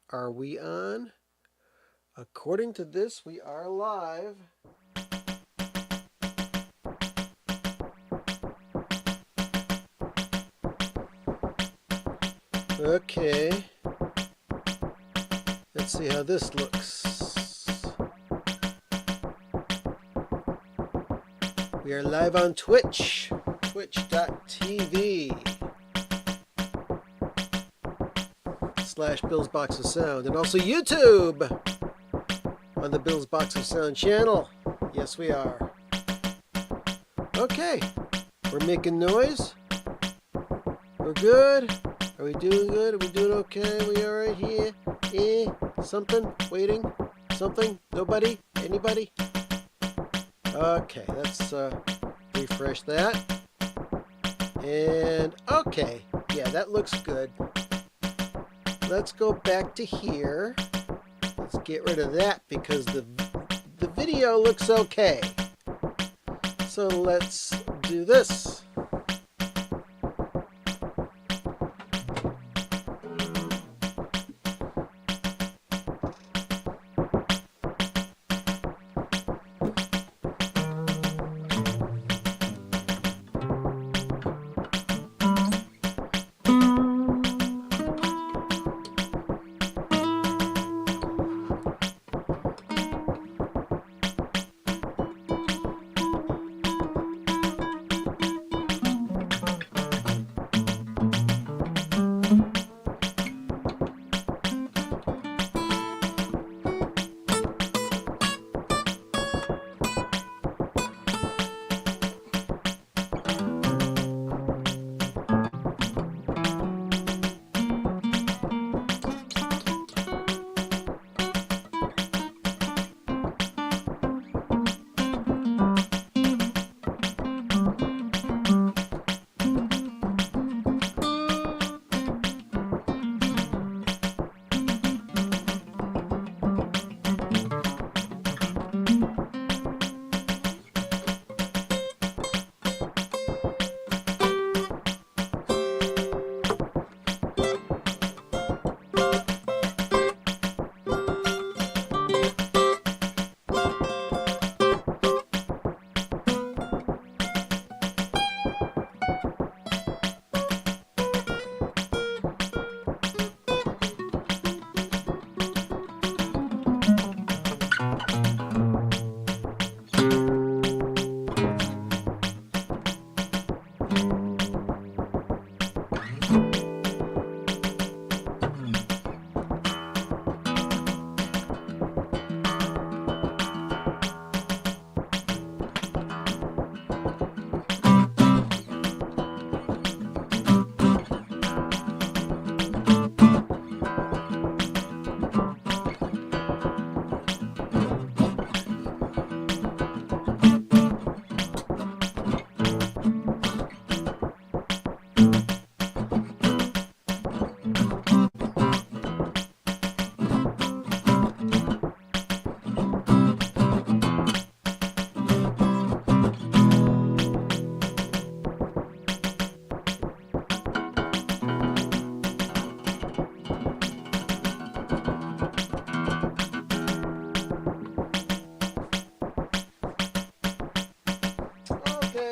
Are we on? According to this, we are live. Okay. Let's see how this looks. We are live on Twitch. Twitch.tv / Bill's Box of Sound. And also YouTube on the Bill's Box of Sound channel. Yes, we are. Okay. We're making noise. We're good. Are we doing good? Are we doing okay? We are right here. Something? Waiting? Something? Nobody? Anybody? Okay, let's refresh that. And okay, yeah, that looks good. Let's go back to here. Let's get rid of that because the video looks okay. So let's do this. Okay,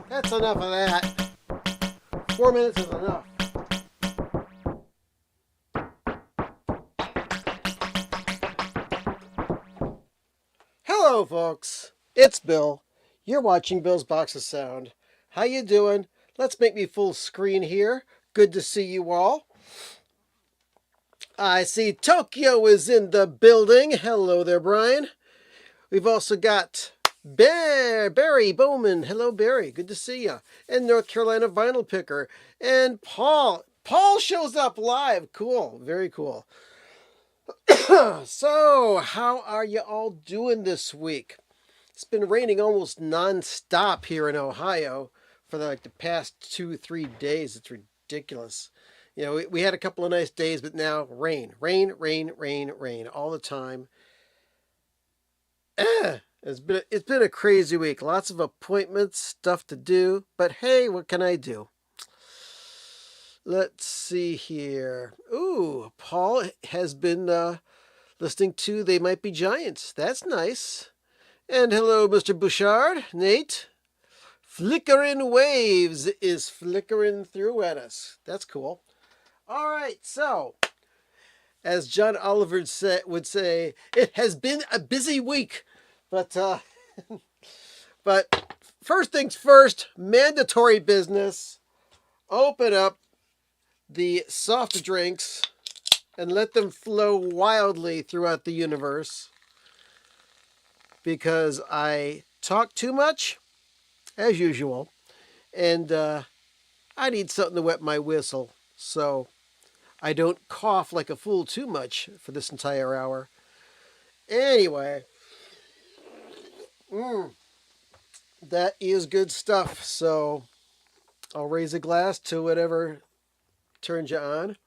that's enough of that. 4 minutes is enough. Hello, folks. It's Bill. You're watching Bill's Box of Sound. How you doing? Let's make me full screen here. Good to see you all. I see Tokyo is in the building. Hello there, Brian. We've also got Barry Bowman. Hello, Barry. Good to see you. And North Carolina Vinyl Picker. And Paul. Paul shows up live. Cool. Very cool. So, how are you all doing this week? It's been raining almost non-stop here in Ohio for like the past 2-3 days. It's ridiculous. You know, we had a couple of nice days, but now rain all the time. It's been a crazy week. Lots of appointments, stuff to do. But hey, what can I do? Let's see here. Ooh, Paul has been listening to They Might Be Giants. That's nice. And hello, Mr. Bouchard. Nate. Flickering Waves is flickering through at us. That's cool. All right, so as John Oliver would say, it has been a busy week. But but first things first, mandatory business. Open up the soft drinks and let them flow wildly throughout the universe. Because I talk too much, as usual, and I need something to wet my whistle. So I don't cough like a fool too much for this entire hour. Anyway, that is good stuff. So I'll raise a glass to whatever turns you on.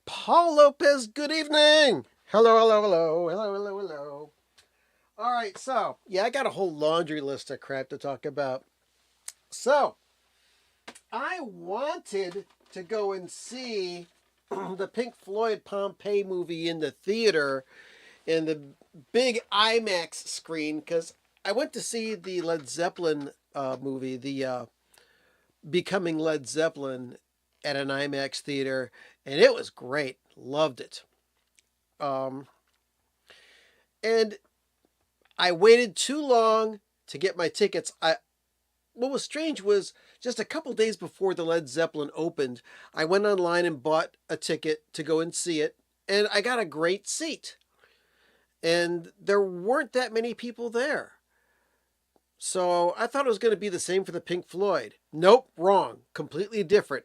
Paul Lopez, good evening. Hello, hello, hello, hello, hello, hello. All right, so yeah, I got a whole laundry list of crap to talk about. So I wanted to go and see the Pink Floyd Pompeii movie in the theater in the big IMAX screen because I went to see the Led Zeppelin movie, the Becoming Led Zeppelin, at an IMAX theater, and it was great. Loved it. And I waited too long to get my tickets. What was strange was just a couple days before the Led Zeppelin opened, I went online and bought a ticket to go and see it, and I got a great seat. And there weren't that many people there. So I thought it was going to be the same for the Pink Floyd. Nope, wrong. Completely different.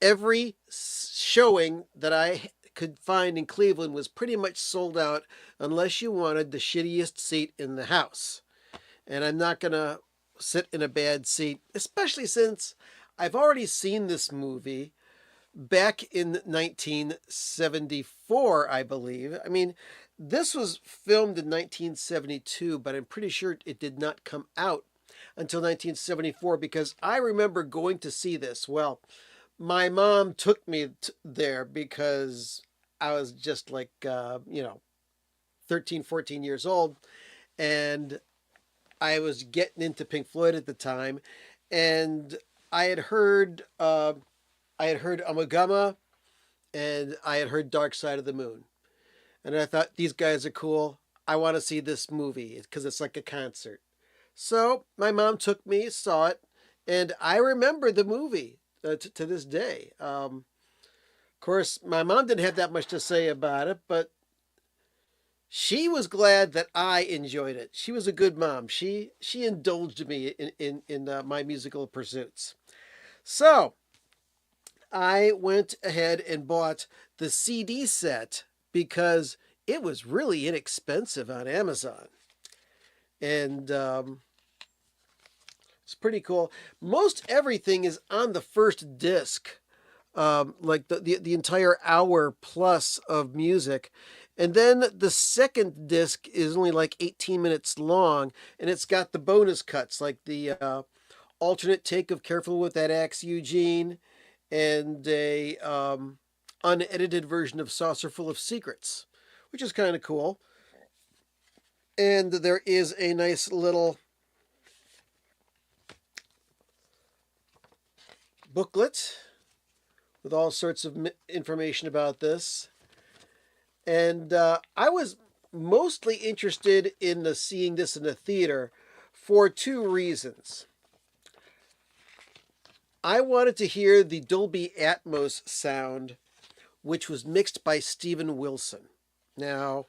Every showing that I could find in Cleveland was pretty much sold out unless you wanted the shittiest seat in the house. And I'm not going to sit in a bad seat, especially since I've already seen this movie back in 1974, I believe. I mean, this was filmed in 1972, but I'm pretty sure it did not come out until 1974 because I remember going to see this. Well, my mom took me there because I was just like, 13, 14 years old. And I was getting into Pink Floyd at the time. And I had heard Amagama and I had heard Dark Side of the Moon. And I thought, these guys are cool. I want to see this movie because it's like a concert. So my mom took me, saw it, and I remember the movie to this day. Of course, my mom didn't have that much to say about it, but she was glad that I enjoyed it. She was a good mom. She indulged me in my musical pursuits. So I went ahead and bought the CD set because it was really inexpensive on Amazon. And it's pretty cool. Most everything is on the first disc, like the entire hour plus of music. And then the second disc is only like 18 minutes long, and it's got the bonus cuts, like the alternate take of Careful with That Axe, Eugene, and a unedited version of Saucer Full of Secrets, which is kind of cool. And there is a nice little booklet with all sorts of information about this. And I was mostly interested in seeing this in the theater for two reasons. I wanted to hear the Dolby Atmos sound, which was mixed by Steven Wilson. Now,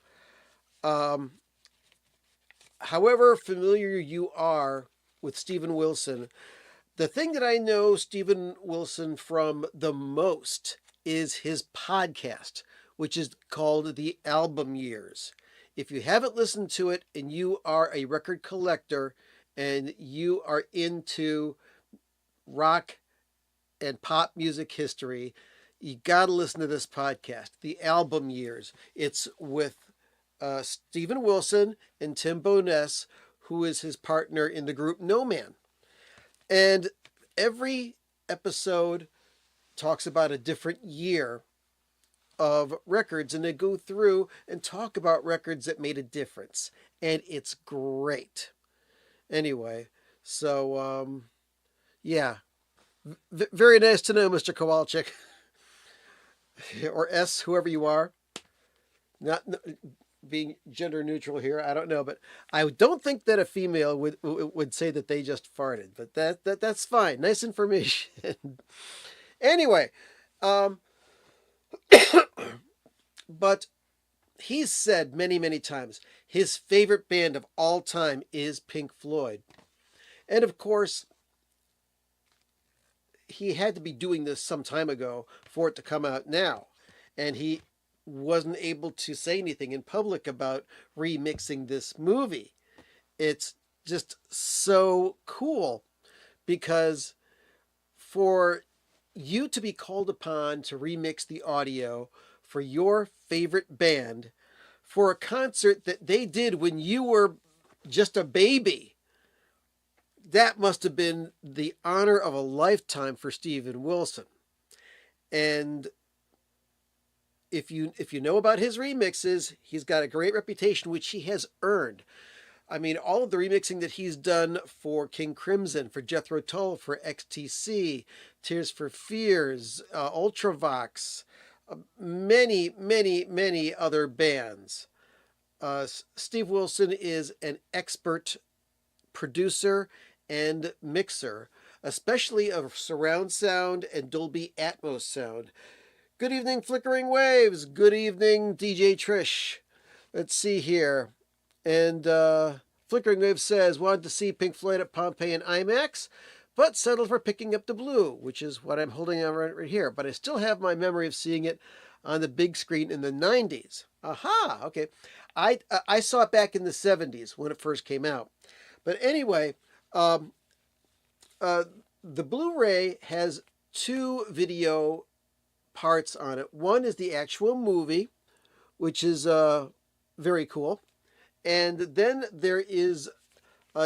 however familiar you are with Steven Wilson, the thing that I know Steven Wilson from the most is his podcast, which is called The Album Years. If you haven't listened to it and you are a record collector and you are into rock and pop music history, you got to listen to this podcast, The Album Years. It's with Steven Wilson and Tim Bowness, who is his partner in the group No Man. And every episode talks about a different year of records, and they go through and talk about records that made a difference, and it's great. Anyway, so yeah, very nice to know, Mr. Kowalczyk, or S, whoever you are. Not being gender neutral here, I don't know, but I don't think that a female would say that they just farted, but that's fine. Nice information. Anyway, um, but he's said many times his favorite band of all time is Pink Floyd, and of course he had to be doing this some time ago for it to come out now, and he wasn't able to say anything in public about remixing this movie. It's just so cool because for you to be called upon to remix the audio for your favorite band for a concert that they did when you were just a baby, that must have been the honor of a lifetime for Steven Wilson. And if you know about his remixes, he's got a great reputation, which he has earned. I mean, all of the remixing that he's done for King Crimson, for Jethro Tull, for XTC, Tears for Fears, Ultravox, many other bands. Steve Wilson is an expert producer and mixer, especially of surround sound and Dolby Atmos sound. Good evening, Flickering Waves. Good evening, DJ Trish. Let's see here. And Flickering Waves says, wanted to see Pink Floyd at Pompeii in IMAX, but settled for picking up the blue, which is what I'm holding on right here. But I still have my memory of seeing it on the big screen in the 90s. Aha, okay. I saw it back in the 70s when it first came out. But anyway, the Blu-ray has two video parts on it. One is the actual movie, which is very cool. And then there is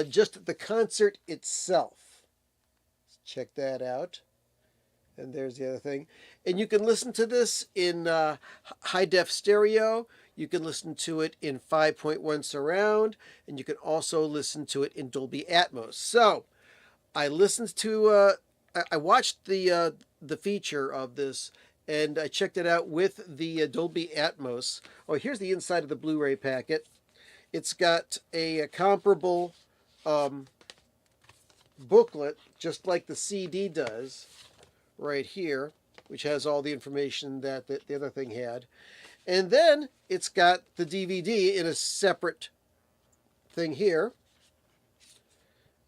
just the concert itself. Let's check that out. And there's the other thing. And you can listen to this in high def stereo. You can listen to it in 5.1 surround. And you can also listen to it in Dolby Atmos. So I listened to, I watched the feature of this, and I checked it out with the Dolby Atmos. Oh, here's the inside of the Blu-ray packet. It's got a comparable booklet, just like the CD does, right here, which has all the information that the other thing had. And then it's got the DVD in a separate thing here.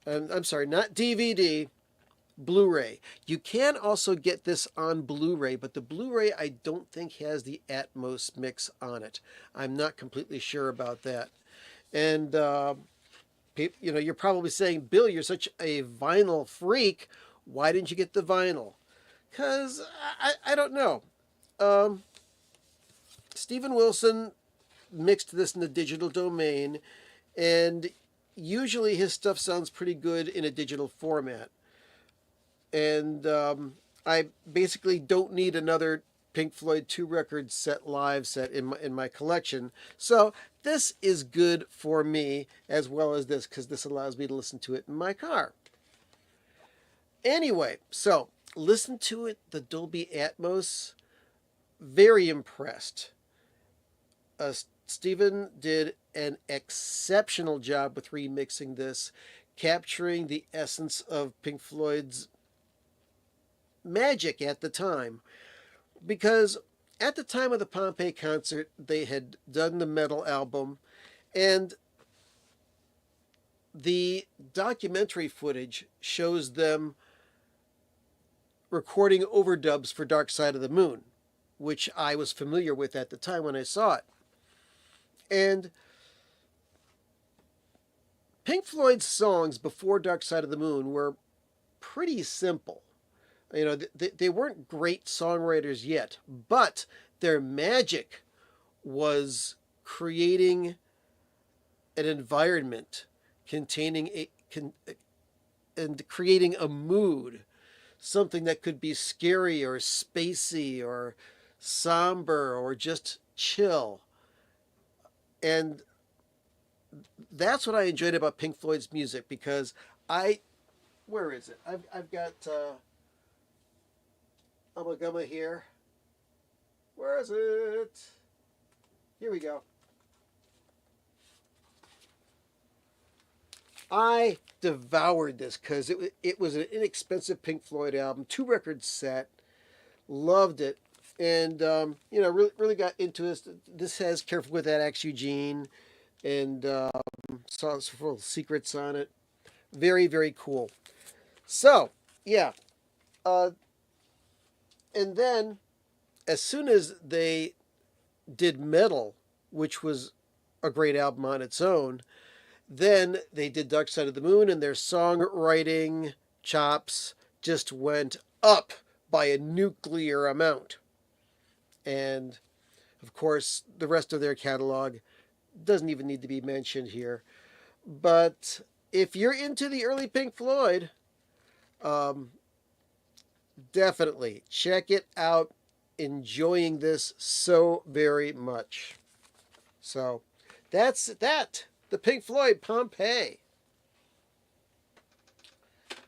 And I'm sorry, not DVD, Blu-ray. You can also get this on Blu-ray, but the Blu-ray I don't think has the Atmos mix on it. I'm not completely sure about that. And you're probably saying, Bill, you're such a vinyl freak. Why didn't you get the vinyl? Because I don't know. Steven Wilson mixed this in the digital domain, and usually his stuff sounds pretty good in a digital format. And I basically don't need another Pink Floyd 2 record live set in my collection. So this is good for me as well as this, because this allows me to listen to it in my car. Anyway, so listen to it, the Dolby Atmos. Very impressed. Stephen did an exceptional job with remixing this, capturing the essence of Pink Floyd's magic at the time. Because at the time of the Pompeii concert, they had done the metal album, and the documentary footage shows them recording overdubs for Dark Side of the Moon, which I was familiar with at the time when I saw it. And Pink Floyd's songs before Dark Side of the Moon were pretty simple. You know, they weren't great songwriters yet, but their magic was creating an environment containing and creating a mood. something that could be scary or spacey or somber or just chill. And that's what I enjoyed about Pink Floyd's music because I, where is it? I've got Umagumma here. Where is it? Here we go. I devoured this because it was an inexpensive Pink Floyd album, 2 record set. Loved it, and really got into this. This has "Careful with That Axe, Eugene," and saw several secrets on it. Very cool. So yeah, uh, and then as soon as they did Metal, which was a great album on its own, then they did Dark Side of the Moon, and their songwriting chops just went up by a nuclear amount. And of course, the rest of their catalog doesn't even need to be mentioned here. But if you're into the early Pink Floyd, um, definitely check it out. Enjoying this so very much. So that's that. The Pink Floyd Pompeii.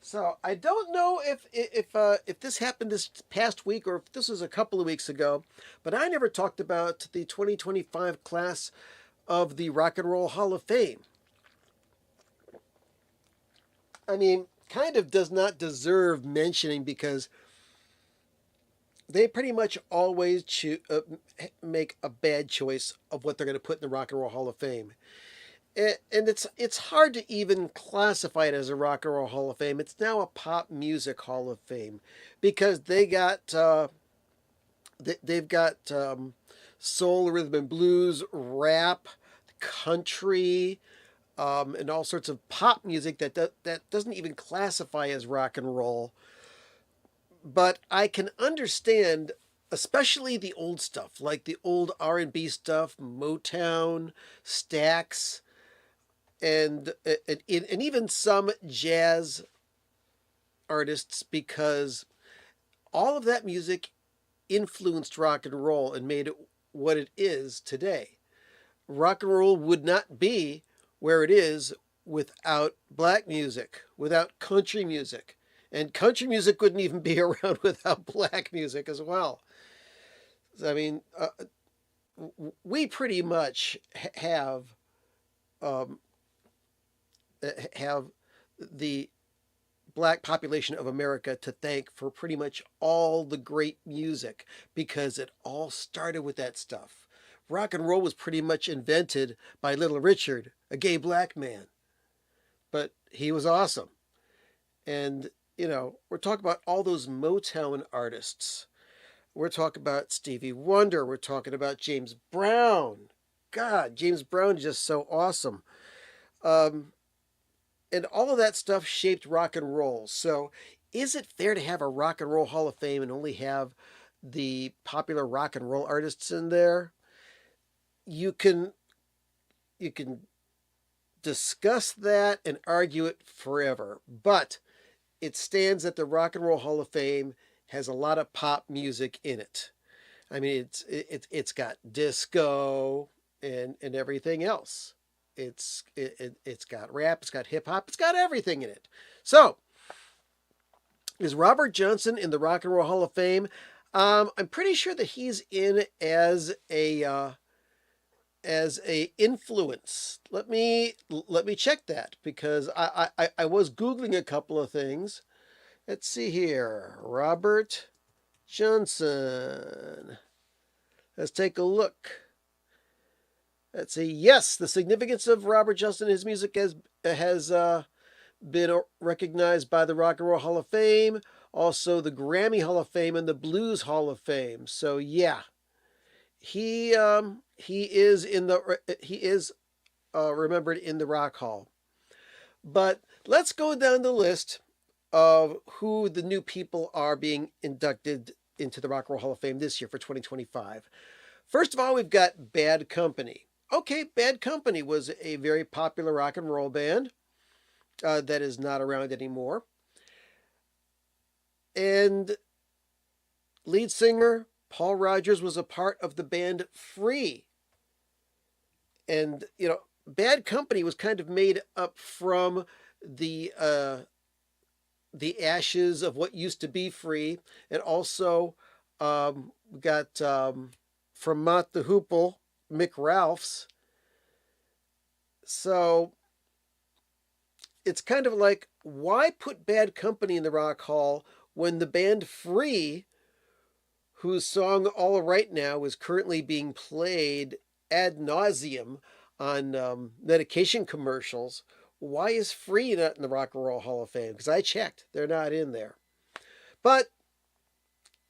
So I don't know if this happened this past week or if this was a couple of weeks ago, but I never talked about the 2025 class of the Rock and Roll Hall of Fame. I mean, kind of does not deserve mentioning because they pretty much always make a bad choice of what they're going to put in the Rock and Roll Hall of Fame. And it's hard to even classify it as a Rock and Roll Hall of Fame. It's now a pop music Hall of Fame because they've got soul, rhythm and blues, rap, country, and all sorts of pop music that doesn't even classify as rock and roll. But I can understand, especially the old stuff, like the old R&B stuff, Motown, Stax, and even some jazz artists, because all of that music influenced rock and roll and made it what it is today. Rock and roll would not be where it is without black music, without country music. And country music wouldn't even be around without black music as well. I mean, we pretty much um, have the black population of America to thank for pretty much all the great music because it all started with that stuff. Rock and roll was pretty much invented by Little Richard, a gay black man. But he was awesome. And, we're talking about all those Motown artists. We're talking about Stevie Wonder. We're talking about James Brown. God, James Brown is just so awesome. Um, and all of that stuff shaped rock and roll. So, is it fair to have a Rock and Roll Hall of Fame and only have the popular rock and roll artists in there? You can discuss that and argue it forever, but it stands that the Rock and Roll Hall of Fame has a lot of pop music in it. I mean, it's got disco and everything else. It's got rap, it's got hip hop, it's got everything in it. So, is Robert Johnson in the Rock and Roll Hall of Fame? I'm pretty sure that he's in as a influence. Let me check that because I was googling a couple of things. Let's see here, Robert Johnson. Let's take a look. Let's see. Yes, the significance of Robert Johnson and his music has been recognized by the Rock and Roll Hall of Fame, also the Grammy Hall of Fame and the Blues Hall of Fame. So yeah, he is remembered in the Rock Hall. But let's go down the list of who the new people are being inducted into the Rock and Roll Hall of Fame this year for 2025. First of all, we've got Bad Company. Okay, Bad Company was a very popular rock and roll band that is not around anymore. And lead singer Paul Rogers was a part of the band Free. And, Bad Company was kind of made up from the uh, the ashes of what used to be Free, and also we got from Mott the Hoople, Mick Ralphs. So it's kind of like, why put Bad Company in the Rock Hall when the band Free, whose song All Right Now is currently being played ad nauseum on medication commercials, why is Free not in the Rock and Roll Hall of Fame? Because I checked, they're not in there. But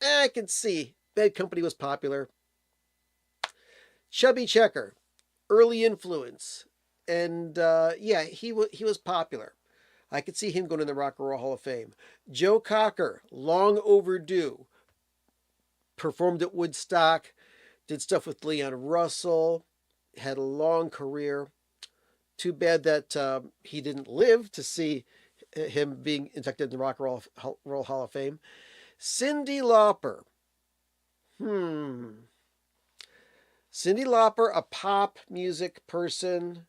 I can see Bad Company was popular. Chubby Checker, early influence, and yeah, he was popular. I could see him going in the Rock and Roll Hall of Fame. Joe Cocker, long overdue, performed at Woodstock, did stuff with Leon Russell, had a long career. Too bad that he didn't live to see him being inducted in the Rock and Roll Hall of Fame. Cyndi Lauper. Cyndi Lauper, a pop music person,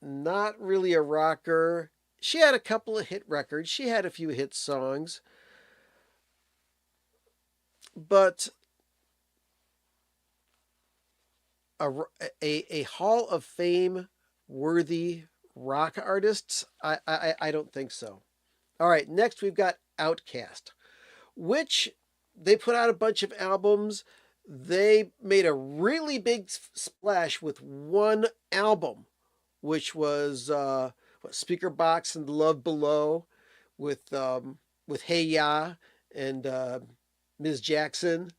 not really a rocker. She had a couple of hit records. She had a few hit songs. But a Hall of Fame worthy rock artists, I don't think so. All right, next we've got Outkast, which they put out a bunch of albums. They made a really big splash with one album, which was Speaker Box and Love Below, with Hey Ya and Ms. Jackson.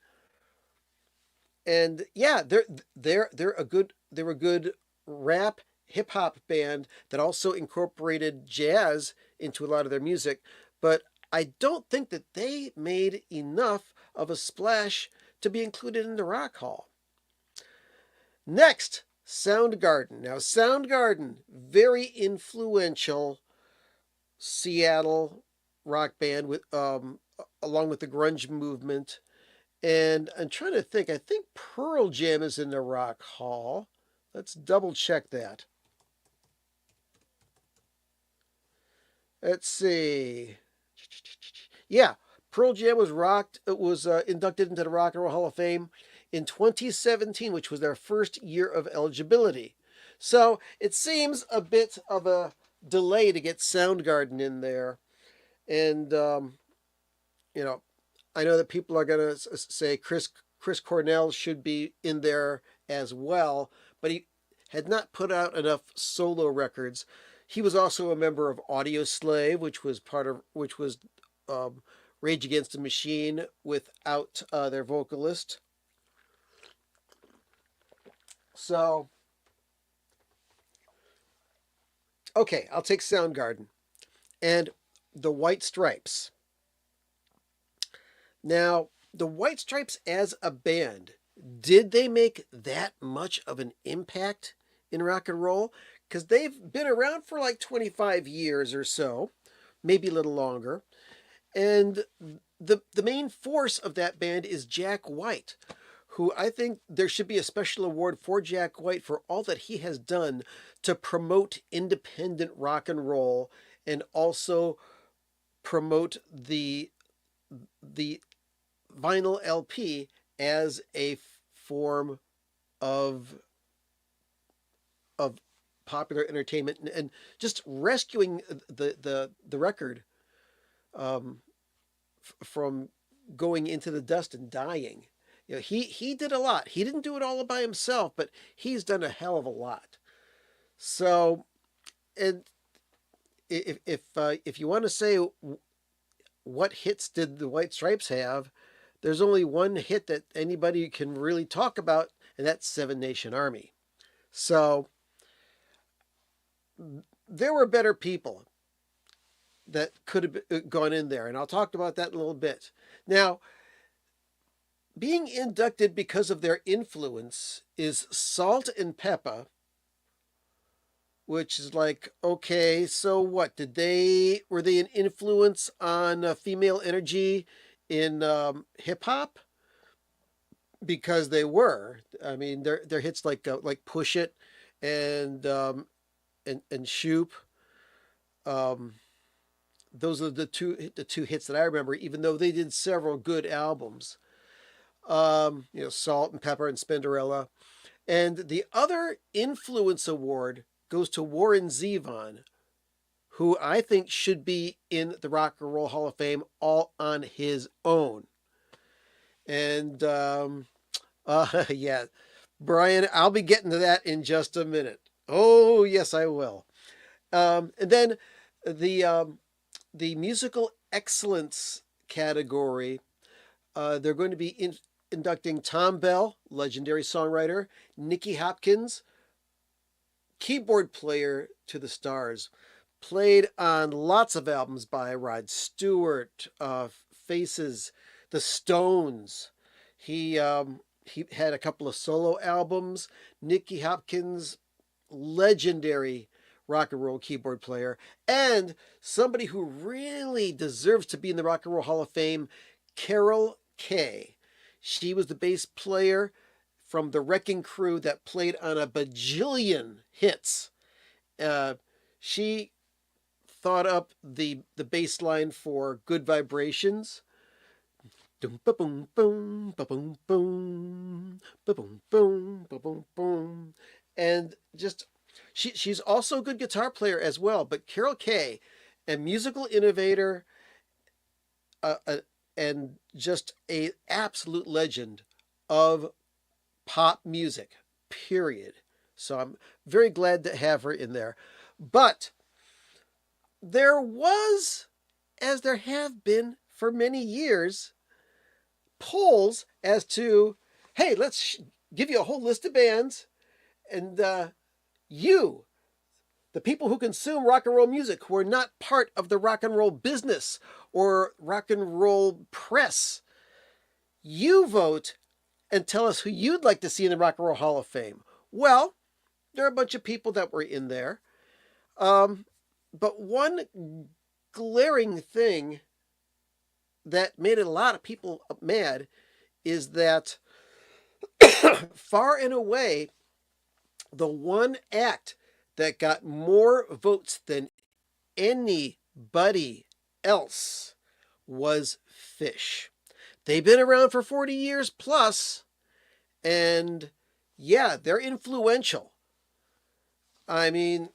And yeah, they're a good rap hip hop band that also incorporated jazz into a lot of their music, but I don't think that they made enough of a splash to be included in the Rock Hall. Next, Soundgarden. Now, Soundgarden, very influential Seattle rock band with along with the grunge movement. And I'm trying to think. I think Pearl Jam is in the Rock Hall. Let's double check that. Let's see. Yeah, Pearl Jam was inducted into the Rock and Roll Hall of Fame in 2017, which was their first year of eligibility. So it seems a bit of a delay to get Soundgarden in there. And, I know that people are going to say Chris Cornell should be in there as well, but he had not put out enough solo records. He was also a member of Audioslave, which was Rage Against the Machine without their vocalist. So, okay, I'll take Soundgarden and the White Stripes. Now, the White Stripes as a band, did they make that much of an impact in rock and roll? Because they've been around for like 25 years or so, maybe a little longer. And the main force of that band is Jack White, who I think there should be a special award for Jack White for all that he has done to promote independent rock and roll and also promote the vinyl LP as a form of popular entertainment and just rescuing the record from going into the dust and dying. He did a lot. He didn't do it all by himself, but he's done a hell of a lot. So, and if you want to say what hits did the White Stripes have, there's only one hit that anybody can really talk about, and that's Seven Nation Army. So there were better people that could have gone in there, and I'll talk about that in a little bit. Now, being inducted because of their influence is Salt and Pepper, which is like, okay, so what? Were they an influence on female energy in hip hop? Because they were. I mean, their hits like Push It and and Shoop. Um, those are the two hits that I remember. Even though they did several good albums, Salt and Pepper and Spinderella. And the other influence award goes to Warren Zevon, who I think should be in the Rock and Roll Hall of Fame all on his own. And yeah, Brian, I'll be getting to that in just a minute. Oh, yes, I will. And then the the musical excellence category, they're going to be inducting Tom Bell, legendary songwriter, Nicky Hopkins, keyboard player to the stars, played on lots of albums by Rod Stewart, Faces, The Stones. He had a couple of solo albums. Nicky Hopkins, legendary rock and roll keyboard player, and somebody who really deserves to be in the Rock and Roll Hall of Fame, Carol Kay. She was the bass player from the Wrecking Crew that played on a bajillion hits. She thought up the bass line for Good Vibrations. Boom, boom, boom, boom, boom, boom, boom, boom, boom, and just she's also a good guitar player as well. But Carol Kay, a musical innovator, uh, uh, and just a absolute legend of pop music. Period. So I'm very glad to have her in there. But there was, as there have been for many years, polls as to, hey, let's give you a whole list of bands, and you, the people who consume rock and roll music, who are not part of the rock and roll business or rock and roll press, you vote and tell us who you'd like to see in the Rock and Roll Hall of Fame. Well, there are a bunch of people that were in there. But one glaring thing that made a lot of people mad is that far and away, the one act that got more votes than anybody else was Phish. They've been around for 40 years plus, and yeah, they're influential. I mean,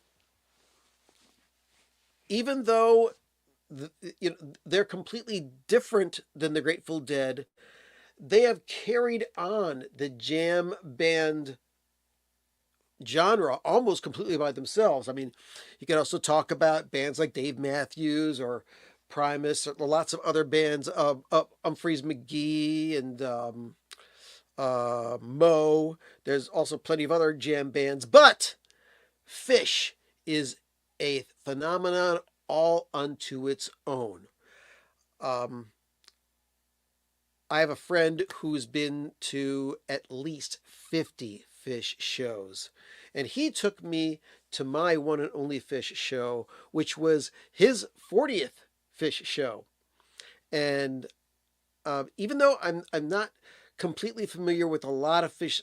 even though they're completely different than the Grateful Dead, they have carried on the jam band genre almost completely by themselves. I mean, you can also talk about bands like Dave Matthews or Primus, or lots of other bands, Humphreys McGee and Mo. There's also plenty of other jam bands, but Phish is a phenomenon all unto its own. I have a friend who's been to at least 50 Phish shows, and he took me to my one and only Phish show, which was his 40th Phish show. And even though I'm not completely familiar with a lot of Phish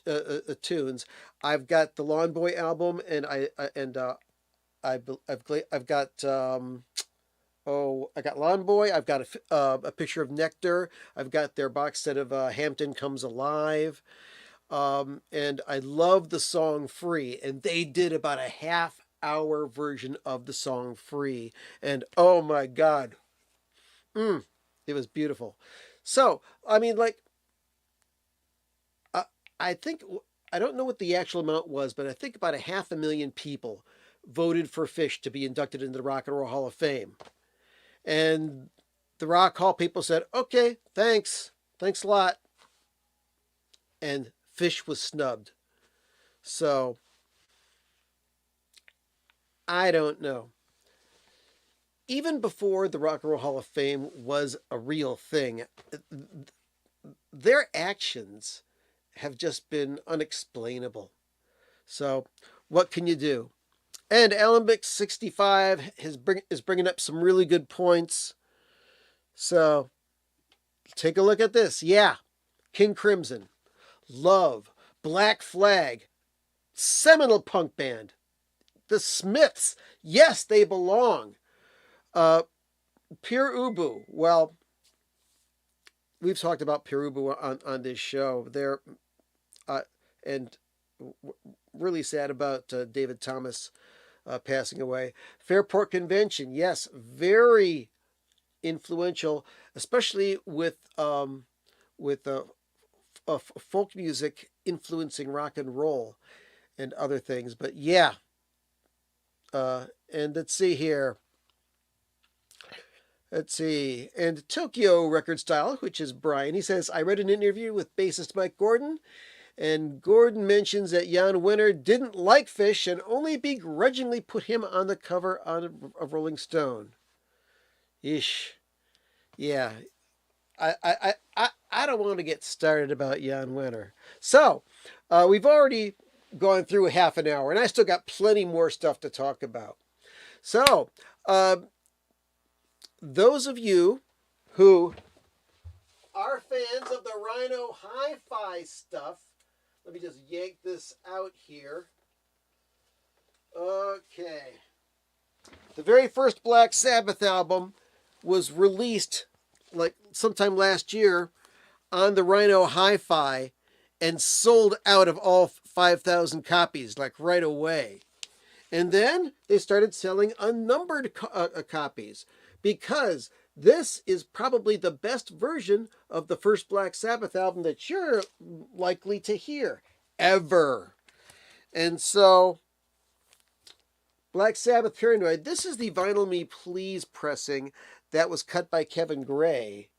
tunes, I've got the Lawn Boy album, and I've got I got Lawn Boy. I've got a picture of Nectar. I've got their box set of Hampton Comes Alive. And I love the song Free. And they did about a half-hour version of the song Free. And oh my God, it was beautiful. So, I mean, like, I think, I don't know what the actual amount was, but I think about 500,000 people voted for Phish to be inducted into the Rock and Roll Hall of Fame. And the Rock Hall people said, okay, thanks a lot. And Phish was snubbed. So, I don't know. Even before the Rock and Roll Hall of Fame was a real thing, their actions have just been unexplainable. So, what can you do? And Alembic 65 is bringing up some really good points. So take a look at this. Yeah, King Crimson, Love, Black Flag, seminal punk band. The Smiths, yes, they belong. Pure Ubu, well, we've talked about Pure Ubu on this show. They're and really sad about David Thomas passing away. Fairport Convention, yes, very influential, especially with folk music influencing rock and roll and other things. But yeah, and let's see here. Let's see. And Tokyo Record Style, which is Brian, he says, I read an interview with bassist Mike Gordon, and Gordon mentions that Jan Winter didn't like Fish and only begrudgingly put him on the cover of Rolling Stone. Ish. Yeah. I don't want to get started about Jan Winter. So, we've already gone through half an hour, and I still got plenty more stuff to talk about. So, those of you who are fans of the Rhino Hi-Fi stuff, let me just yank this out here. Okay. The very first Black Sabbath album was released like sometime last year on the Rhino Hi-Fi and sold out of all 5,000 copies like right away. And then they started selling unnumbered copies because this is probably the best version of the first Black Sabbath album that you're likely to hear ever. And so, Black Sabbath Paranoid, this is the Vinyl Me Please pressing that was cut by Kevin Gray.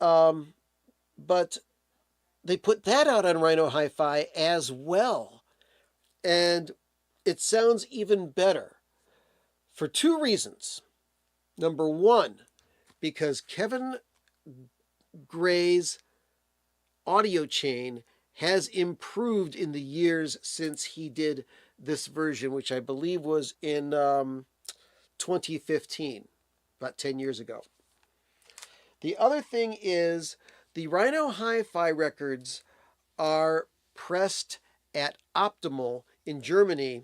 But they put that out on Rhino Hi-Fi as well. And it sounds even better for two reasons. Number one, because Kevin Gray's audio chain has improved in the years since he did this version, which I believe was in 2015, about 10 years ago. The other thing is the Rhino Hi-Fi records are pressed at Optimal in Germany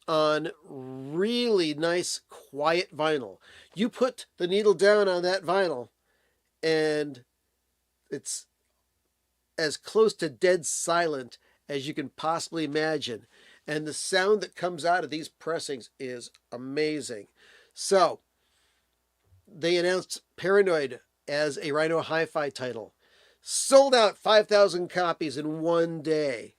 on really nice, quiet vinyl. You put the needle down on that vinyl, and it's as close to dead silent as you can possibly imagine. And the sound that comes out of these pressings is amazing. So, they announced Paranoid as a Rhino Hi-Fi title. Sold out 5,000 copies in one day.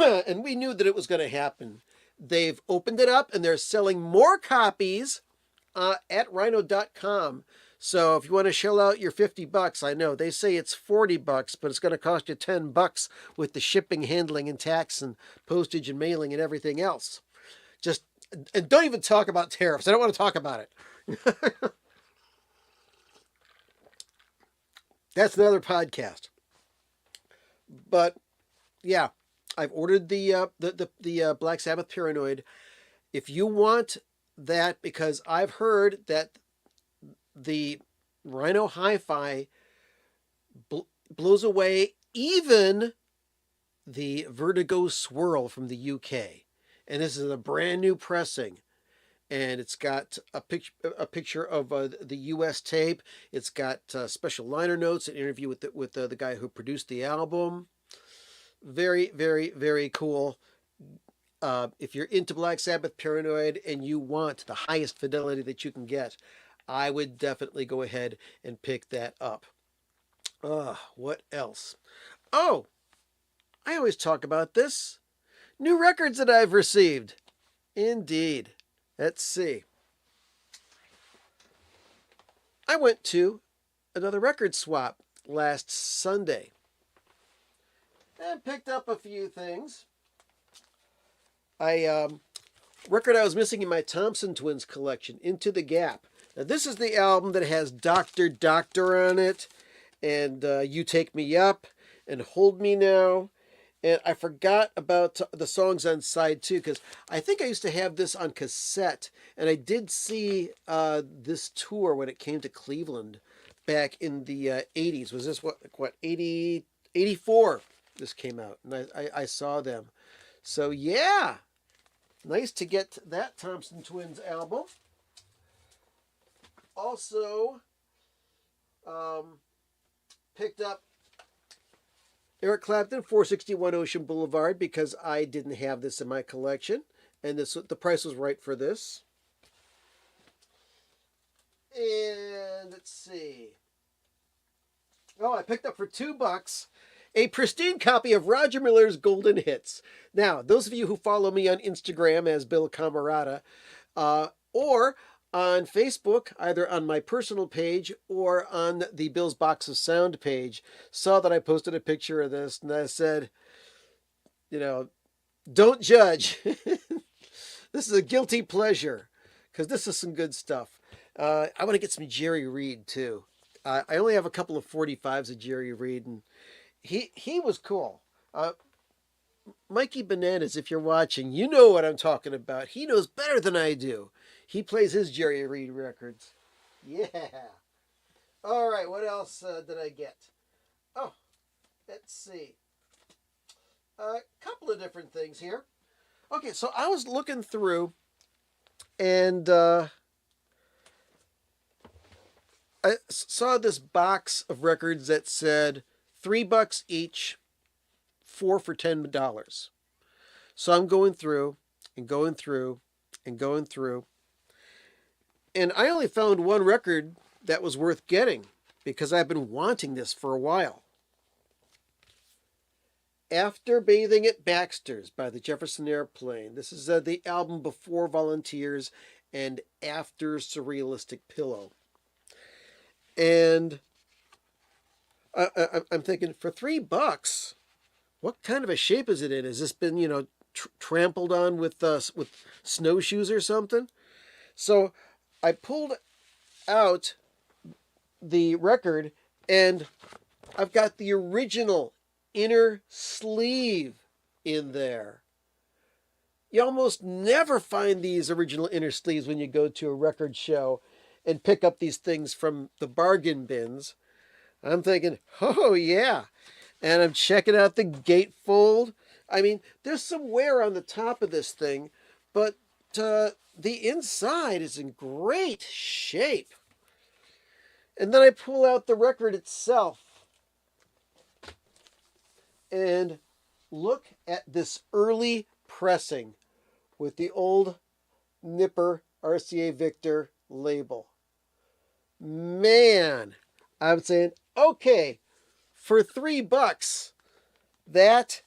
And we knew that it was going to happen. They've opened it up and they're selling more copies at rhino.com. So if you want to shell out your $50, I know they say it's $40, but it's going to cost you $10 with the shipping, handling, and tax, and postage, and mailing, and everything else. And don't even talk about tariffs. I don't want to talk about it. That's another podcast. But yeah, I've ordered the Black Sabbath Paranoid. If you want that, because I've heard that the Rhino Hi-Fi blows away even the Vertigo Swirl from the UK. And this is a brand new pressing. And it's got a picture of the U.S. tape. It's got special liner notes, an interview with the guy who produced the album. Very, very, very cool. If you're into Black Sabbath Paranoid and you want the highest fidelity that you can get, I would definitely go ahead and pick that up. What else? Oh, I always talk about this. New records that I've received. Indeed. Let's see. I went to another record swap last Sunday and picked up a few things. Record I was missing in my Thompson Twins collection, Into the Gap. Now, this is the album that has Doctor Doctor on it, and You Take Me Up, and Hold Me Now, And I forgot about the songs on side two because I think I used to have this on cassette, and I did see this tour when it came to Cleveland back in the 80s. Was this what 80 84? This came out, and I saw them. So yeah, nice to get that Thompson Twins album. Also, picked up Eric Clapton, 461 Ocean Boulevard, because I didn't have this in my collection, and the price was right for this. And let's see. Oh, I picked up for $2 a pristine copy of Roger Miller's Golden Hits. Now, those of you who follow me on Instagram as Bill Camarada, or on Facebook, either on my personal page or on the Bill's Box of Sound page, saw that I posted a picture of this, and I said, don't judge. This is a guilty pleasure, because this is some good stuff. I want to get some Jerry Reed, too. I only have a couple of 45s of Jerry Reed, and he was cool. Mikey Bananas, if you're watching, you know what I'm talking about. He knows better than I do. He plays his Jerry Reed records. Yeah. All right, what else did I get? Oh, let's see. A couple of different things here. Okay, so I was looking through, and I saw this box of records that said $3 each, 4 for $10. So I'm going through and going through and going through. And I only found one record that was worth getting because I've been wanting this for a while. After Bathing at Baxter's by the Jefferson Airplane. This is the album before Volunteers and after Surrealistic Pillow. And I'm thinking, for $3, what kind of a shape is it in? Has this been, trampled on with snowshoes or something? So I pulled out the record, and I've got the original inner sleeve in there. You almost never find these original inner sleeves when you go to a record show and pick up these things from the bargain bins. I'm thinking, oh yeah. And I'm checking out the gatefold. I mean, there's some wear on the top of this thing, but the inside is in great shape. And then I pull out the record itself and look at this early pressing with the old Nipper RCA Victor label. Man, I'm saying, okay, for $3, that's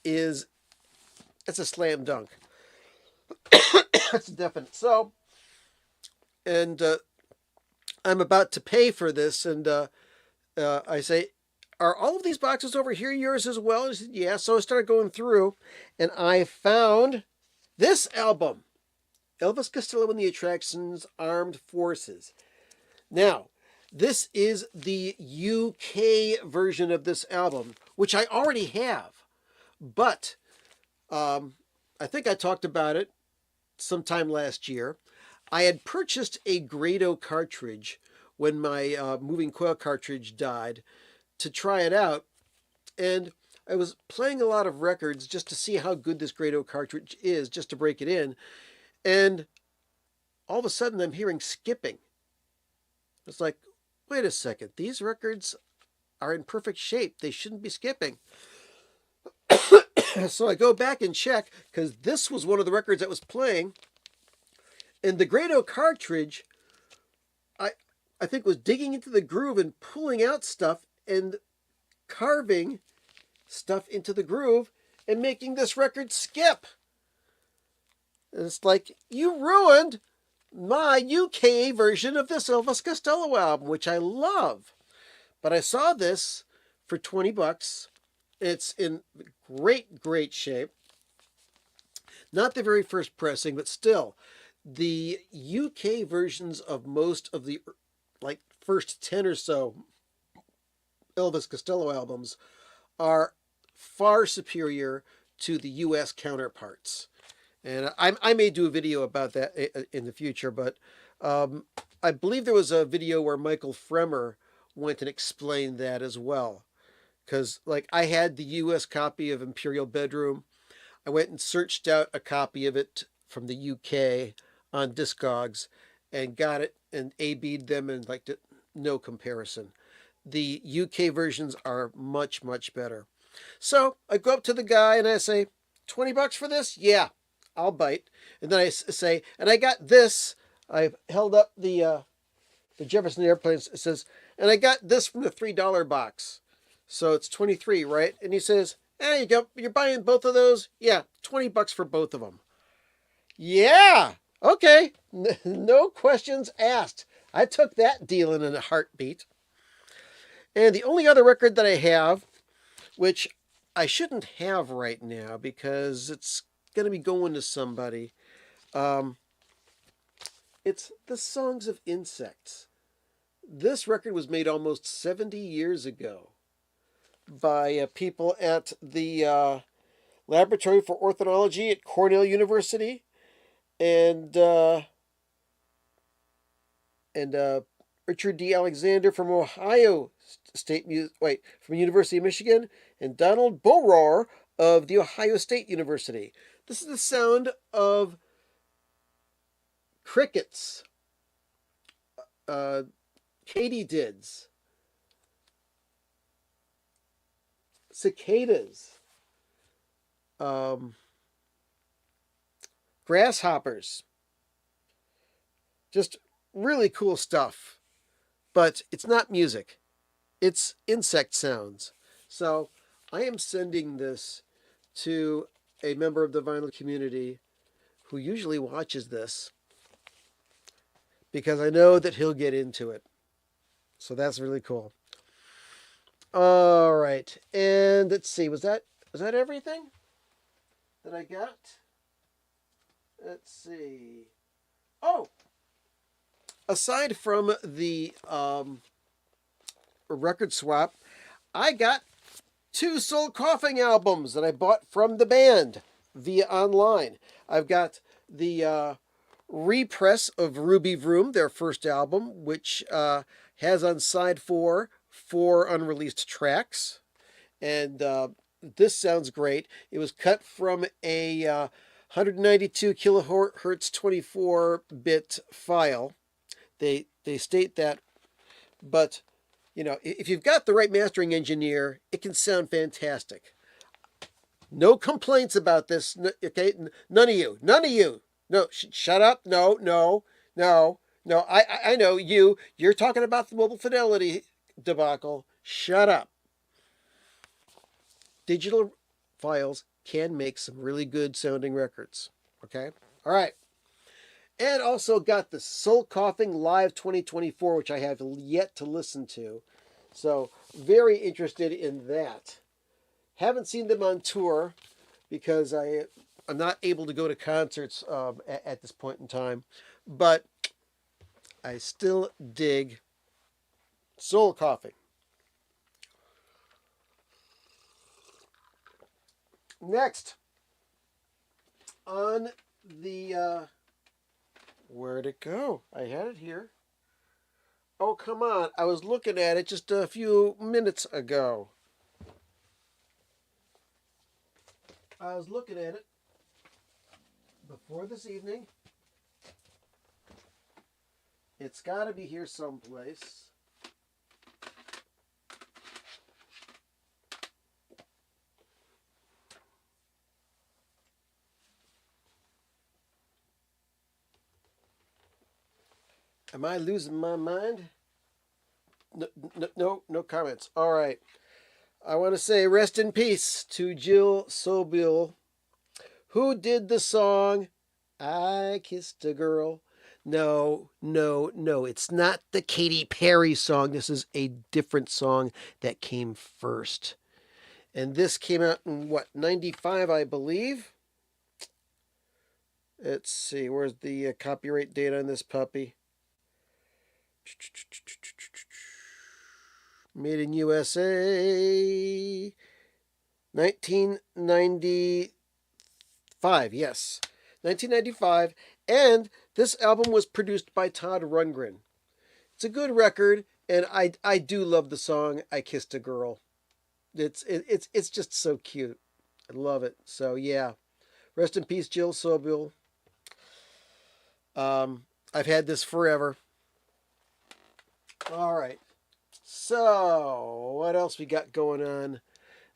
a slam dunk. That's definite. So, and I'm about to pay for this, and I say, are all of these boxes over here yours as well? And he said, yeah. So I started going through, and I found this album, Elvis Costello and the Attractions Armed Forces. Now, this is the UK version of this album, which I already have. But I think I talked about it sometime last year. I had purchased a Grado cartridge when my moving coil cartridge died to try it out. And I was playing a lot of records just to see how good this Grado cartridge is, just to break it in. And all of a sudden I'm hearing skipping. It's like, wait a second, these records are in perfect shape. They shouldn't be skipping. So I go back and check, because this was one of the records that was playing. And the Grado cartridge, I think, was digging into the groove and pulling out stuff and carving stuff into the groove and making this record skip. And it's like, you ruined my UK version of this Elvis Costello album, which I love. But I saw this for $20. It's in great shape. Not the very first pressing, but still, the UK versions of most of the first 10 or so Elvis Costello albums are far superior to the U.S. counterparts. And I may do a video about that in the future, but I believe there was a video where Michael Fremer went and explained that as well. Because, like, I had the U.S. copy of Imperial Bedroom. I went and searched out a copy of it from the UK on Discogs and got it and A-B'd them and liked it. No comparison. The UK versions are much, much better. So I go up to the guy and I say, $20 for this? Yeah, I'll bite. And then I say, and I got this. I held up the Jefferson Airplanes. It says, and I got this from the $3 box. So it's 23, right? And he says, there you go. You're buying both of those? Yeah, $20 for both of them. Yeah, okay. No questions asked. I took that deal in a heartbeat. And the only other record that I have, which I shouldn't have right now because it's going to be going to somebody, it's The Songs of Insects. This record was made almost 70 years ago by people at the Laboratory for Ornithology at Cornell University, and Richard D. Alexander from Ohio State from University of Michigan, and Donald Borower of the Ohio State University. This is the sound of crickets, katydids, cicadas, grasshoppers. Just really cool stuff. But it's not music. It's insect sounds. So I am sending this to a member of the vinyl community who usually watches this because I know that he'll get into it. So that's really cool. All right. And let's see. Was that everything that I got? Let's see. Oh, aside from the record swap, I got 2 Soul Coughing albums that I bought from the band via online. I've got the repress of Ruby Vroom, their first album, which has on side 4 unreleased tracks. And this sounds great. It was cut from a 192 kilohertz 24-bit file. They state that, but if you've got the right mastering engineer, it can sound fantastic. No complaints about this. Okay, none of you. No, shut up. No. I know you. You're talking about the mobile fidelity debacle. Shut up. Digital files can make some really good sounding records. Okay, all right. And also got the Soul Coughing Live 2024, which I have yet to listen to. So very interested in that. Haven't seen them on tour because I'm not able to go to concerts at this point in time. But I still dig Soul Coughing. Next, on the... where'd it go? I had it here. Oh, come on. I was looking at it just a few minutes ago. I was looking at it before this evening. It's got to be here someplace. Am I losing my mind? No comments. All right. I want to say rest in peace to Jill Sobule, who did the song I Kissed a Girl. No. It's not the Katy Perry song. This is a different song that came first. And this came out in, 95, I believe? Let's see. Where's the copyright date on this puppy? Made in USA. 1995, yes. 1995. And this album was produced by Todd Rundgren. It's a good record, and I do love the song "I Kissed a Girl." It's just so cute. I love it. So yeah, rest in peace, Jill Sobule. I've had this forever. All right. So what else we got going on?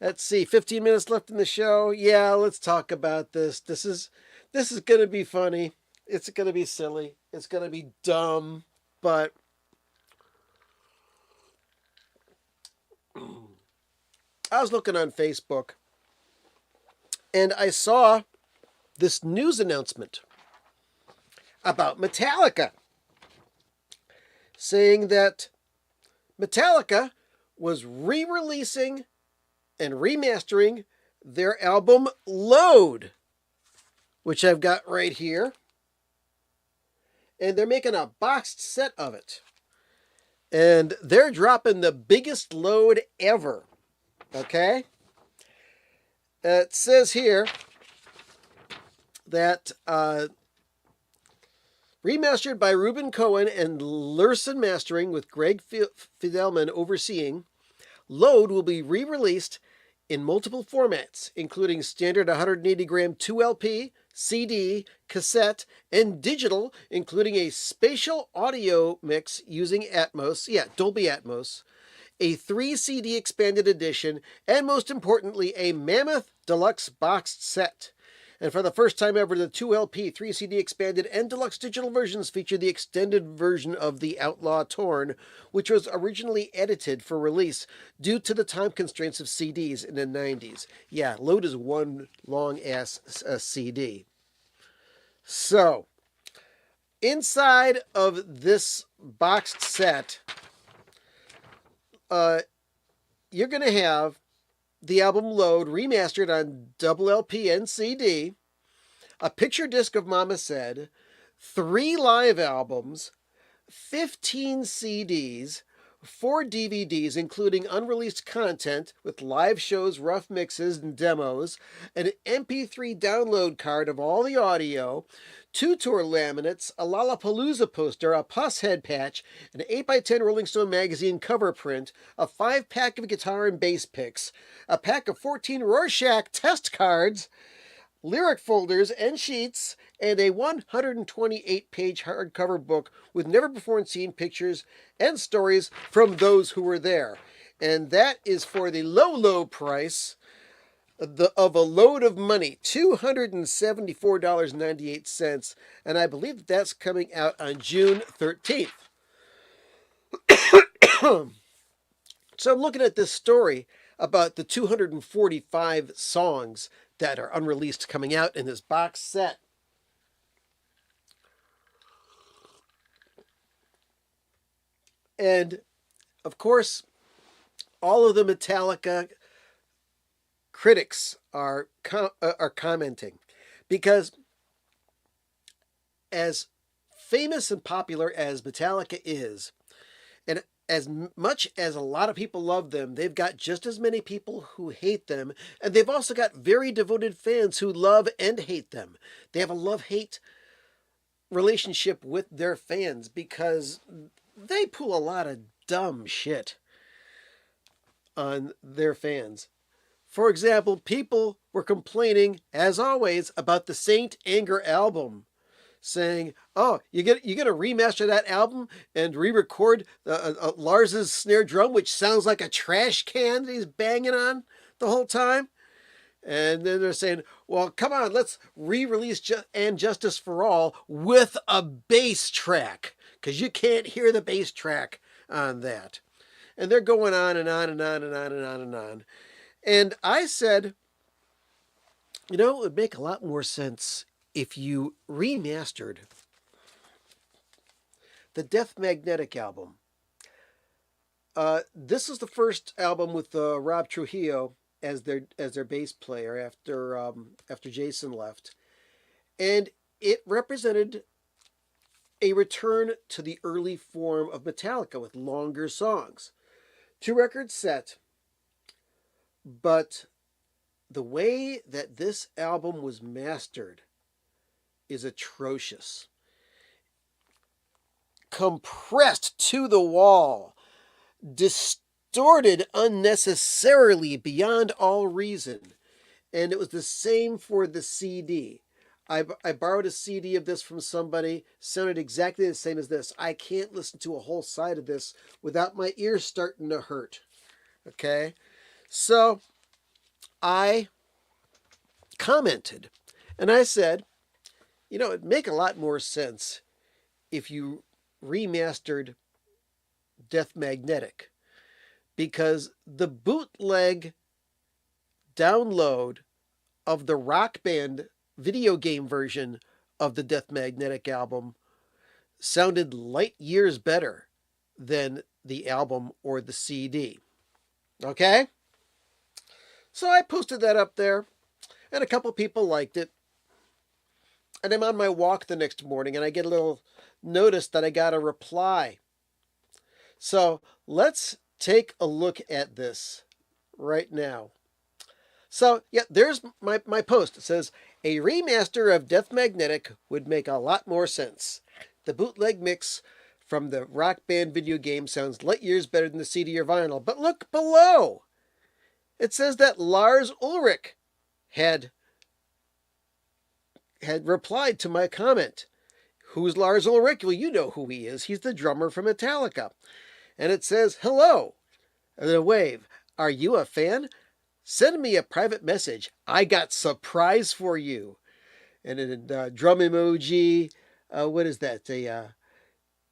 Let's see. 15 minutes left in the show. Yeah, let's talk about this. This is gonna be funny. It's gonna be silly. It's gonna be dumb, but I was looking on Facebook and I saw this news announcement about Metallica saying that Metallica was re-releasing and remastering their album Load, which I've got right here. And they're making a boxed set of it. And they're dropping the biggest load ever. Okay? It says here that remastered by Ruben Cohen and Lurson Mastering with Greg Fidelman overseeing, Load will be re-released in multiple formats, including standard 180-gram 2LP, CD, cassette, and digital, including a spatial audio mix using Atmos, Dolby Atmos, a 3 CD expanded edition, and most importantly, a Mammoth Deluxe boxed set. And for the first time ever, the 2LP, 3 CD expanded, and deluxe digital versions feature the extended version of The Outlaw Torn, which was originally edited for release due to the time constraints of CDs in the 90s. Yeah, Load is one long-ass CD. So, inside of this boxed set, you're going to have the album Load remastered on double LP and CD, a picture disc of Mama Said, 3 live albums, 15 CDs, 4 DVDs, including unreleased content with live shows, rough mixes, and demos, an MP3 download card of all the audio, 2 tour laminates, a Lollapalooza poster, a Puss head patch, an 8x10 Rolling Stone magazine cover print, a 5-pack of guitar and bass picks, a pack of 14 Rorschach test cards, lyric folders and sheets, and a 128-page hardcover book with never-before-seen pictures and stories from those who were there. And that is for the low, low price of a load of money, $274.98. And I believe that's coming out on June 13th. So I'm looking at this story about the 245 songs that are unreleased coming out in this box set. And, of course, all of the Metallica critics are commenting because as famous and popular as Metallica is, and as much as a lot of people love them, they've got just as many people who hate them, and they've also got very devoted fans who love and hate them. They have a love-hate relationship with their fans because they pull a lot of dumb shit on their fans. For example, people were complaining, as always, about the Saint Anger album, saying, "Oh, you're gonna remaster that album and re-record Lars's snare drum, which sounds like a trash can that he's banging on the whole time." And then they're saying, "Well, come on, let's re-release And Justice for All with a bass track, because you can't hear the bass track on that." And they're going on and on and on and on and on and on. And I said, it would make a lot more sense if you remastered the Death Magnetic album. This is the first album with Rob Trujillo as their bass player after Jason left, and it represented a return to the early form of Metallica with longer songs. 2 record set, but the way that this album was mastered is atrocious. Compressed to the wall, distorted unnecessarily beyond all reason. And it was the same for the CD. I borrowed a CD of this from somebody, sounded exactly the same as this. I can't listen to a whole side of this without my ears starting to hurt. Okay? So I commented and I said, it'd make a lot more sense if you remastered Death Magnetic, because the bootleg download of the Rock Band video game version of the Death Magnetic album sounded light years better than the album or the CD. Okay? So I posted that up there, and a couple people liked it. And I'm on my walk the next morning, and I get a little notice that I got a reply. So let's take a look at this right now. So, yeah, there's my post. It says, a remaster of Death Magnetic would make a lot more sense. The bootleg mix from the Rock Band video game sounds light years better than the CD or vinyl. But look below. It says that Lars Ulrich had replied to my comment. Who's Lars Ulrich? Well, you know who he is. He's the drummer from Metallica. And it says, hello, and a wave. Are you a fan? Send me a private message. I got surprise for you. And a drum emoji. What is that?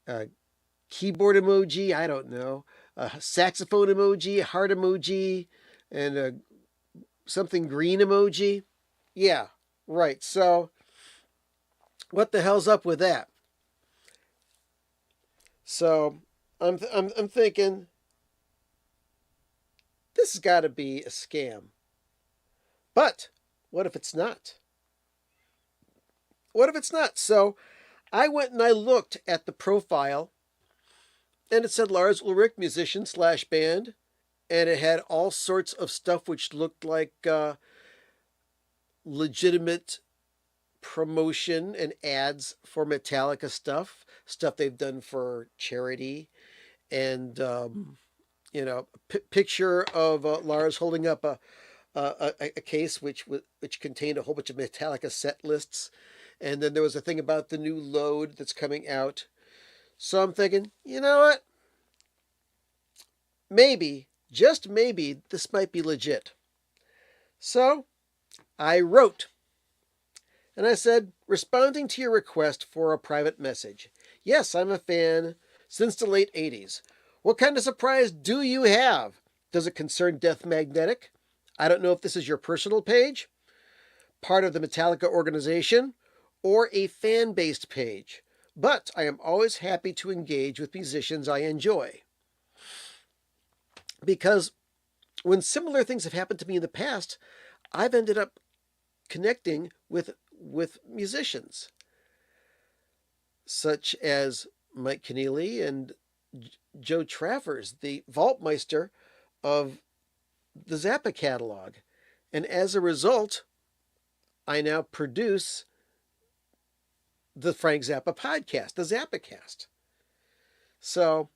A keyboard emoji? I don't know. A saxophone emoji, a heart emoji, and a something green emoji. Yeah, right. So, what the hell's up with that? So, I'm thinking, this has got to be a scam. But what if it's not? What if it's not? So I went and I looked at the profile, and it said Lars Ulrich, musician / band, and it had all sorts of stuff which looked like legitimate promotion and ads for Metallica stuff they've done for charity, and picture of Lars holding up a case which contained a whole bunch of Metallica set lists, and then there was a thing about the new load that's coming out. So I'm thinking, you know what? Maybe, just maybe, this might be legit. So I wrote, and I said, responding to your request for a private message. Yes, I'm a fan since the late 80s. What kind of surprise do you have? Does it concern Death Magnetic? I don't know if this is your personal page, part of the Metallica organization, or a fan-based page, but I am always happy to engage with musicians I enjoy. Because when similar things have happened to me in the past, I've ended up connecting with musicians, such as Mike Keneally and Joe Travers, the vaultmeister of the Zappa catalog. And as a result, I now produce the Frank Zappa podcast, the ZappaCast. So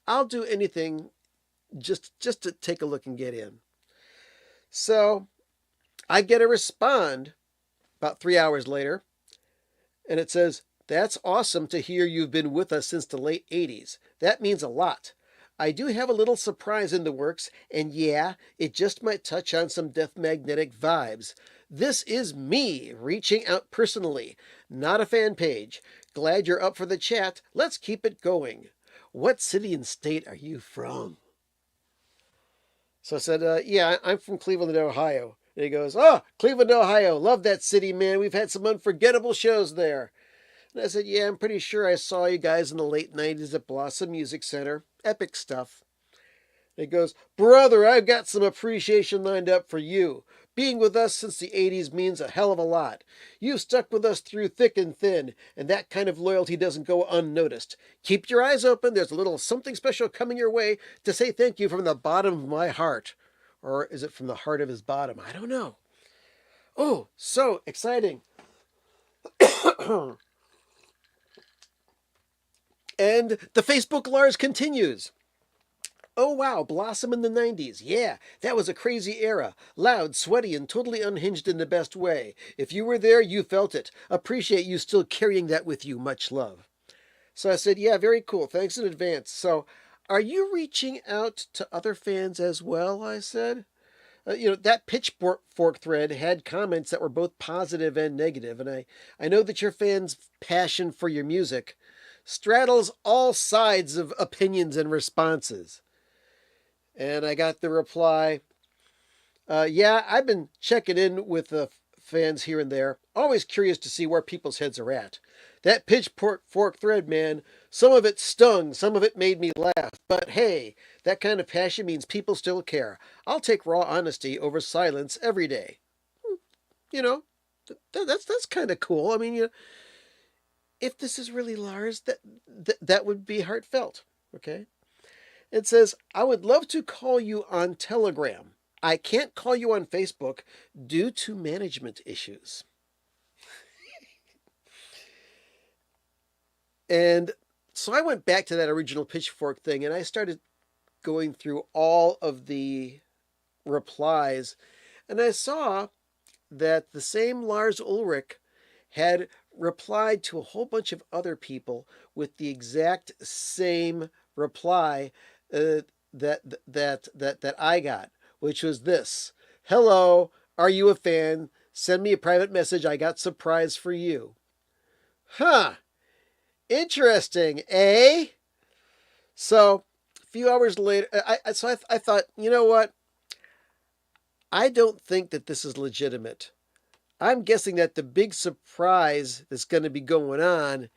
I'll do anything just to take a look and get in. So I get a respond about 3 hours later, and it says, that's awesome to hear you've been with us since the late 80s. That means a lot. I do have a little surprise in the works, and yeah, it just might touch on some Death Magnetic vibes. This is me reaching out personally, not a fan page. Glad you're up for the chat. Let's keep it going. What city and state are you from? So I said, yeah, I'm from Cleveland, Ohio. And he goes, oh, Cleveland, Ohio. Love that city, man. We've had some unforgettable shows there. And I said, yeah, I'm pretty sure I saw you guys in the late 90s at Blossom Music Center. Epic stuff. And he goes, brother, I've got some appreciation lined up for you. Being with us since the 80s means a hell of a lot. You've stuck with us through thick and thin, and that kind of loyalty doesn't go unnoticed. Keep your eyes open. There's a little something special coming your way to say thank you from the bottom of my heart. Or is it from the heart of his bottom? I don't know. Oh, so exciting. And the Facebook Lars continues. Oh wow, Blossom in the 90s. Yeah, that was a crazy era. Loud, sweaty, and totally unhinged in the best way. If you were there, you felt it. Appreciate you still carrying that with you. Much love. So I said, yeah, very cool. Thanks in advance. So are you reaching out to other fans as well? I said. That pitchfork thread had comments that were both positive and negative, and I know that your fans' passion for your music straddles all sides of opinions and responses. And I got the reply, yeah, I've been checking in with the fans here and there, always curious to see where people's heads are at. That pitchfork thread, man, some of it stung, some of it made me laugh. But hey, that kind of passion means people still care. I'll take raw honesty over silence every day. You know, that's kind of cool. I mean, if this is really Lars, that would be heartfelt. Okay. It says, I would love to call you on Telegram. I can't call you on Facebook due to management issues. And so I went back to that original pitchfork thing and I started going through all of the replies. And I saw that the same Lars Ulrich had replied to a whole bunch of other people with the exact same reply that I got, which was this: "Hello, are you a fan? Send me a private message. I got surprise for you." Huh. Interesting, eh? So a few hours later, I thought, you know what? I don't think that this is legitimate. I'm guessing that the big surprise that's going to be going on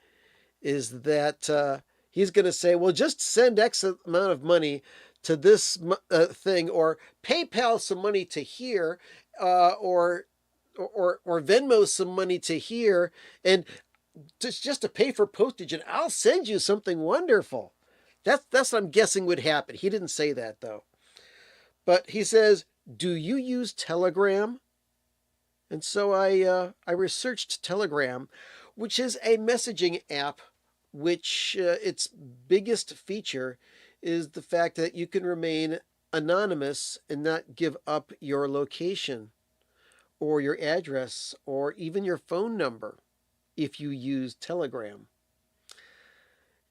is that he's going to say, well, just send X amount of money to this thing, or PayPal some money to here, or Venmo some money to here, and just to pay for postage, and I'll send you something wonderful. That's what I'm guessing would happen. He didn't say that though. But he says, do you use Telegram? And so I researched Telegram, which is a messaging app which its biggest feature is the fact that you can remain anonymous and not give up your location or your address or even your phone number if you use Telegram.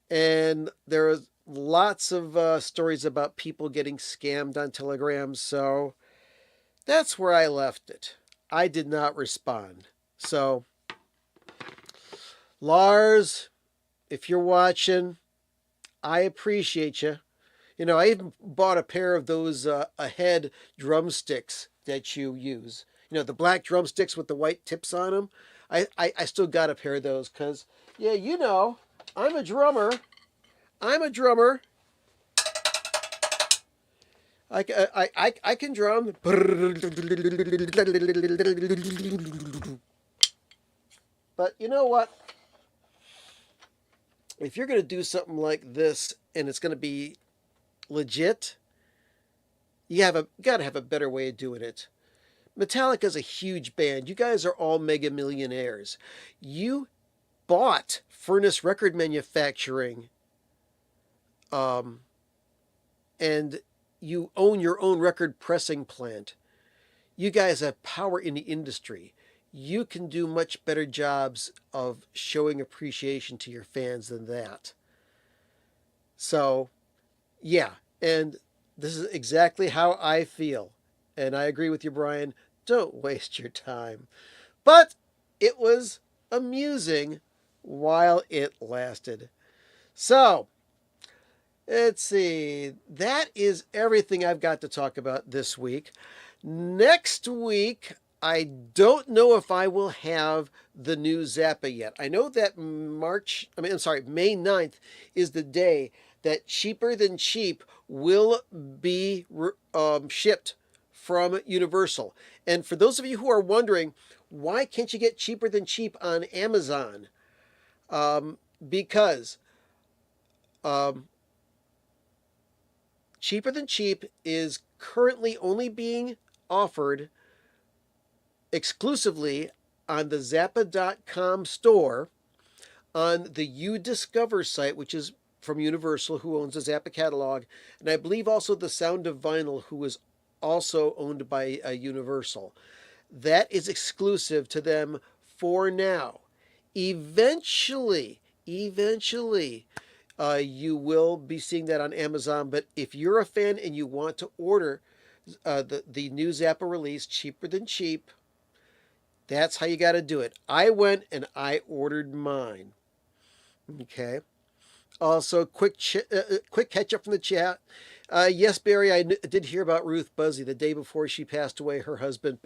And there are lots of stories about people getting scammed on Telegram, so that's where I left it. I did not respond. So, Lars, if you're watching, I appreciate you. I even bought a pair of those Ahead drumsticks that you use. The black drumsticks with the white tips on them. I still got a pair of those because, yeah, I'm a drummer. I can drum. But you know what? If you're going to do something like this and it's going to be legit, you got to have a better way of doing it. Metallica's a huge band. You guys are all mega millionaires. You bought Furnace Record Manufacturing, and you own your own record pressing plant. You guys have power in the industry. You can do much better jobs of showing appreciation to your fans than that. So, yeah, and this is exactly how I feel. And I agree with you, Brian. Don't waste your time. But it was amusing while it lasted. So, let's see. That is everything I've got to talk about this week. Next week, I don't know if I will have the new Zappa yet. I know that May 9th is the day that Cheaper Than Cheap will be shipped from Universal. And for those of you who are wondering, why can't you get Cheaper Than Cheap on Amazon? Because Cheaper Than Cheap is currently only being offered exclusively on the Zappa.com store, on the UDiscover site, which is from Universal, who owns the Zappa catalog, and I believe also the Sound of Vinyl, who is also owned by Universal. That is exclusive to them for now. Eventually, you will be seeing that on Amazon. But if you're a fan and you want to order the new Zappa release, Cheaper Than Cheap, that's how you got to do it. I went and I ordered mine. Okay. Also, quick catch up from the chat. Yes, Barry, I did hear about Ruth Buzzy the day before she passed away. Her husband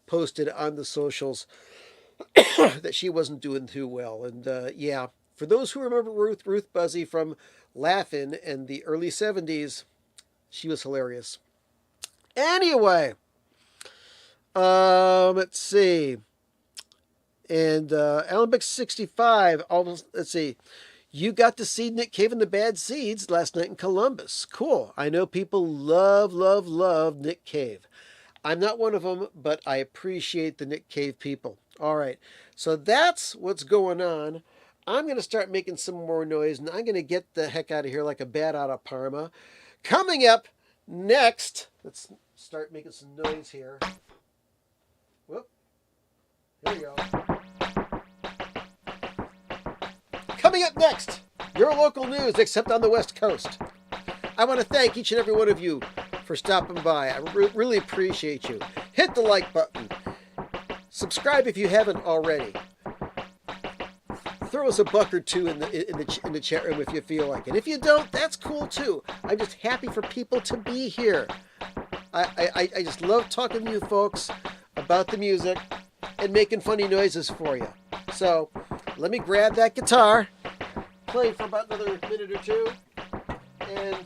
posted on the socials that she wasn't doing too well. And yeah, for those who remember Ruth Buzzy from Laugh-In in the early 70s, she was hilarious. Anyway, let's see. And Alembic 65, let's see. You got to see Nick Cave and the Bad Seeds last night in Columbus. Cool. I know people love Nick Cave. I'm not one of them, but I appreciate the Nick Cave people. All right. So that's what's going on. I'm going to start making some more noise, and I'm going to get the heck out of here like a bat out of Parma. Coming up next, let's start making some noise here. Whoop. Here we go. Coming up next, your local news, except on the West Coast. I want to thank each and every one of you for stopping by. I really appreciate you. Hit the like button. Subscribe if you haven't already. Throw us a buck or two in the chat room if you feel like it. If you don't, that's cool too. I'm just happy for people to be here. I just love talking to you folks about the music and making funny noises for you. So let me grab that guitar, play for about another minute or two, and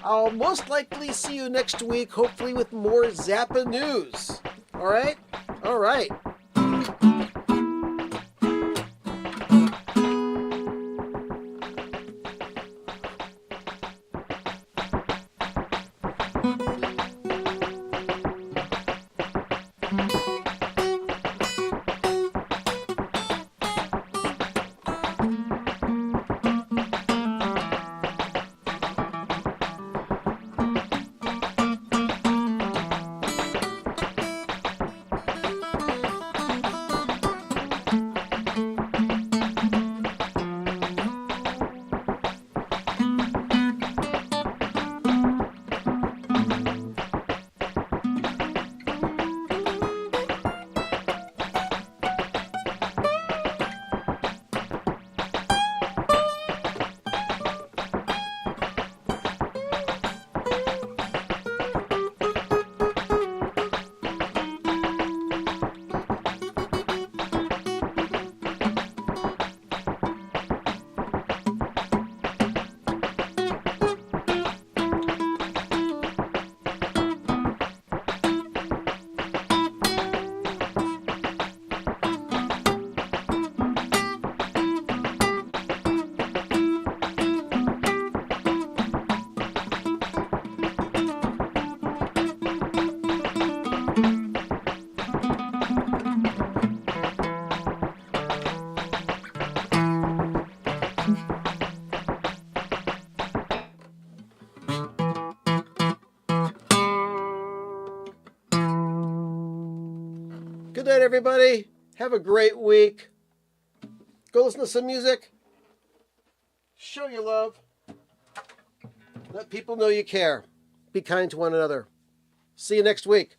I'll most likely see you next week, hopefully with more Zappa news. All right? All right. Good night, everybody. Have a great week. Go listen to some music. Show your love. Let people know you care. Be kind to one another. See you next week.